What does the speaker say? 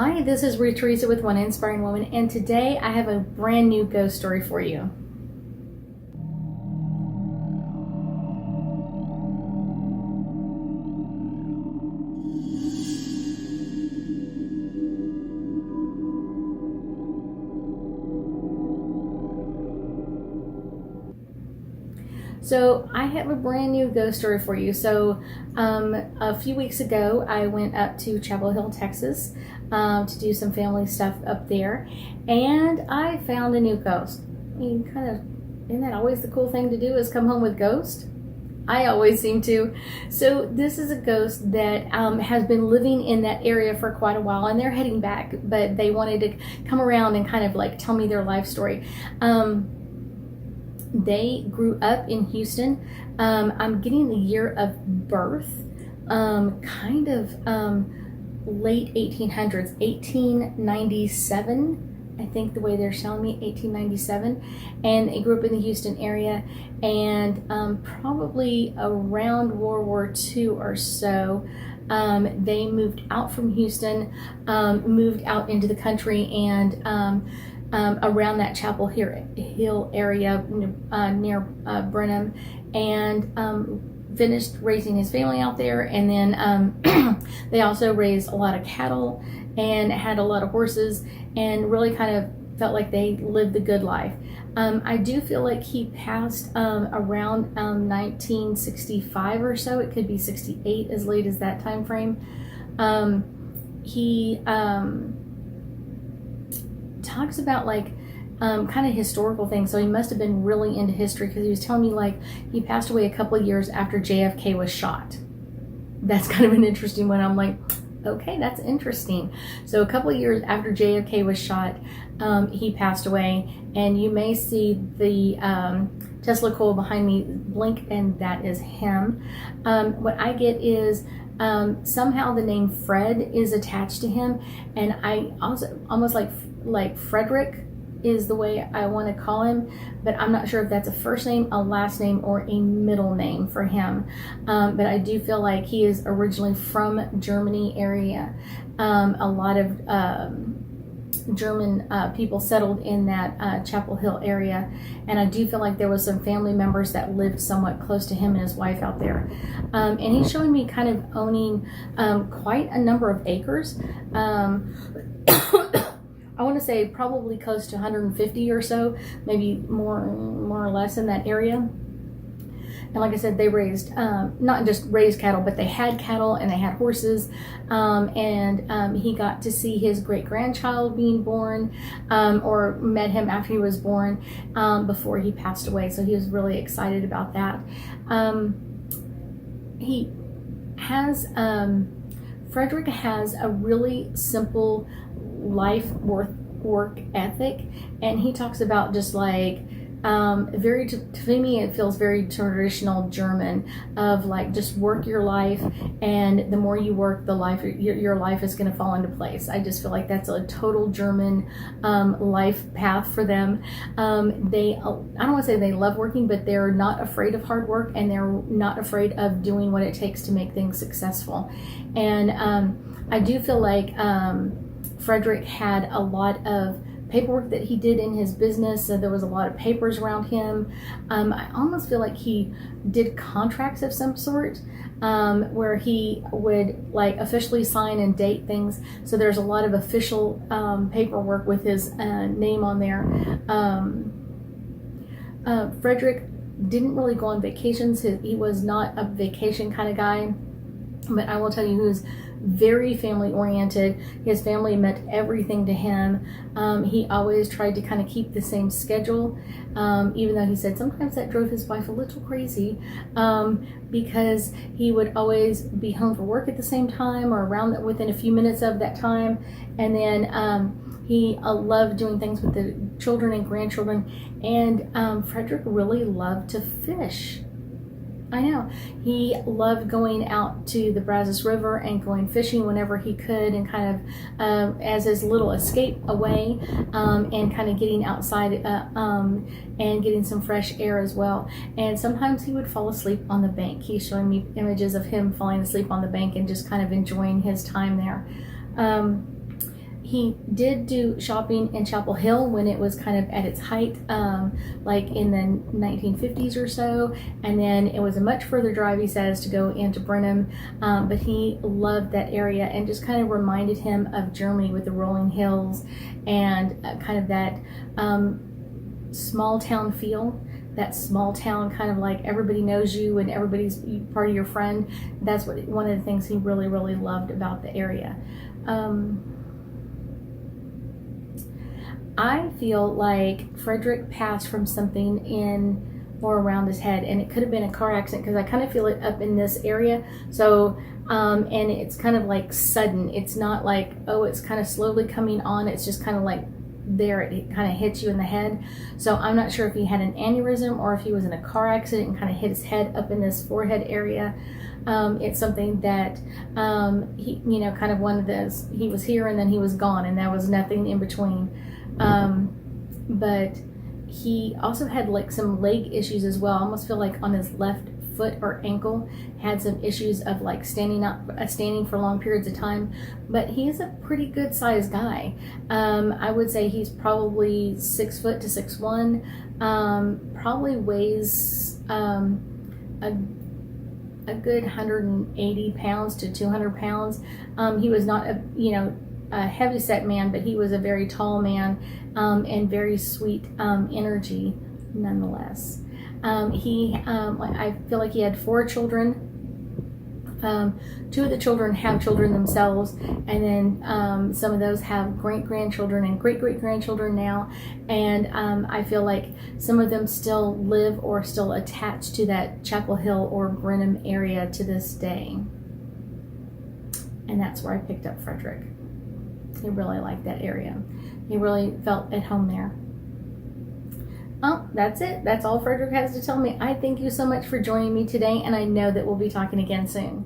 Hi, this is Ruth Theresa with One Inspiring Woman, and today I have a brand new ghost story for you. So I have a brand new ghost story for you. So a few weeks ago, I went up to Chapel Hill, Texas, to do some family stuff up there, and I found a new ghost. I mean, isn't that always the cool thing to do, is come home with ghosts? I always seem to. So this is a ghost that has been living in that area for quite a while, and they're heading back, but they wanted to come around and kind of like tell me their life story. They grew up in Houston. I'm getting the year of birth, late 1800s, 1897. I think the way they're showing me, 1897. And they grew up in the Houston area, and probably around World War II or so, they moved out from Houston, moved out into the country, and around that Chapel Hill area near Brenham, and finished raising his family out there. And then they also raised a lot of cattle and had a lot of horses, and really kind of felt like they lived the good life. I do feel like he passed around 1965 or so. It could be 68, as late as that time frame. He talks about like kind of historical things, so he must have been really into history, because he was telling me like he passed away a couple of years after JFK was shot. That's kind of an interesting one. I'm like, okay, that's interesting. So a couple of years after JFK was shot, he passed away, and you may see the Tesla coil behind me blink, and that is him. What I get is somehow the name Fred is attached to him, and I also almost like Frederick is the way I want to call him, but I'm not sure if that's a first name, a last name, or a middle name for him. But I do feel like he is originally from Germany area. A lot of German people settled in that Chapel Hill area, and I do feel like there was some family members that lived somewhat close to him and his wife out there. And he's showing me kind of owning quite a number of acres. I want to say probably close to 150 or so, maybe more or less in that area. And like I said, they raised, not just raised cattle, but they had cattle and they had horses. And he got to see his great-grandchild being born, or met him after he was born, before he passed away. So he was really excited about that. He has, Frederick has a really simple work ethic, and he talks about just like to me it feels very traditional German, of like just work your life, and the more you work, the life your life is going to fall into place. I just feel like that's a total German life path for them. I don't want to say they love working, but they're not afraid of hard work, and they're not afraid of doing what it takes to make things successful. And I do feel like Frederick had a lot of paperwork that he did in his business, so there was a lot of papers around him. I almost feel like he did contracts of some sort, where he would like officially sign and date things. So there's a lot of official paperwork with his name on there. Frederick didn't really go on vacations. He was not a vacation kind of guy, but I will tell you who's very family oriented. His family meant everything to him. He always tried to kind of keep the same schedule, even though he said sometimes that drove his wife a little crazy, because he would always be home for work at the same time, or around within a few minutes of that time. And then he loved doing things with the children and grandchildren, and Frederick really loved to fish. I know. He loved going out to the Brazos River and going fishing whenever he could, and kind of as his little escape away, and kind of getting outside and getting some fresh air as well. And sometimes he would fall asleep on the bank. He's showing me images of him falling asleep on the bank and just kind of enjoying his time there. He did do shopping in Chapel Hill when it was kind of at its height, like in the 1950s or so. And then it was a much further drive, he says, to go into Brenham. But he loved that area and just kind of reminded him of Germany with the rolling hills and kind of that small town feel. That small town kind of like everybody knows you and everybody's part of your friend. That's one of the things he really, really loved about the area. I feel like Frederick passed from something in or around his head, and it could have been a car accident because I kind of feel it up in this area. So, and it's kind of like sudden. It's not like, oh, it's kind of slowly coming on. It's just kind of like there, it kind of hits you in the head. So I'm not sure if he had an aneurysm or if he was in a car accident and kind of hit his head up in this forehead area. It's something that he, you know, kind of one of those, he was here and then he was gone and there was nothing in between. But he also had like some leg issues as well. I almost feel like on his left foot or ankle had some issues of like standing for long periods of time. But he's a pretty good sized guy. I would say he's probably 6 foot to 6'1". Probably weighs a good 180 pounds to 200 pounds. He was not a heavy set man, but he was a very tall man, and very sweet energy nonetheless. I feel like he had 4 children. 2 of the children have children themselves, and then some of those have great-grandchildren and great-great-grandchildren now, and I feel like some of them still live or still attached to that Chapel Hill or Brenham area to this day. And that's where I picked up Frederick. He really liked that area. He really felt at home there. Oh, that's it. That's all Frederick has to tell me. I thank you so much for joining me today, and I know that we'll be talking again soon.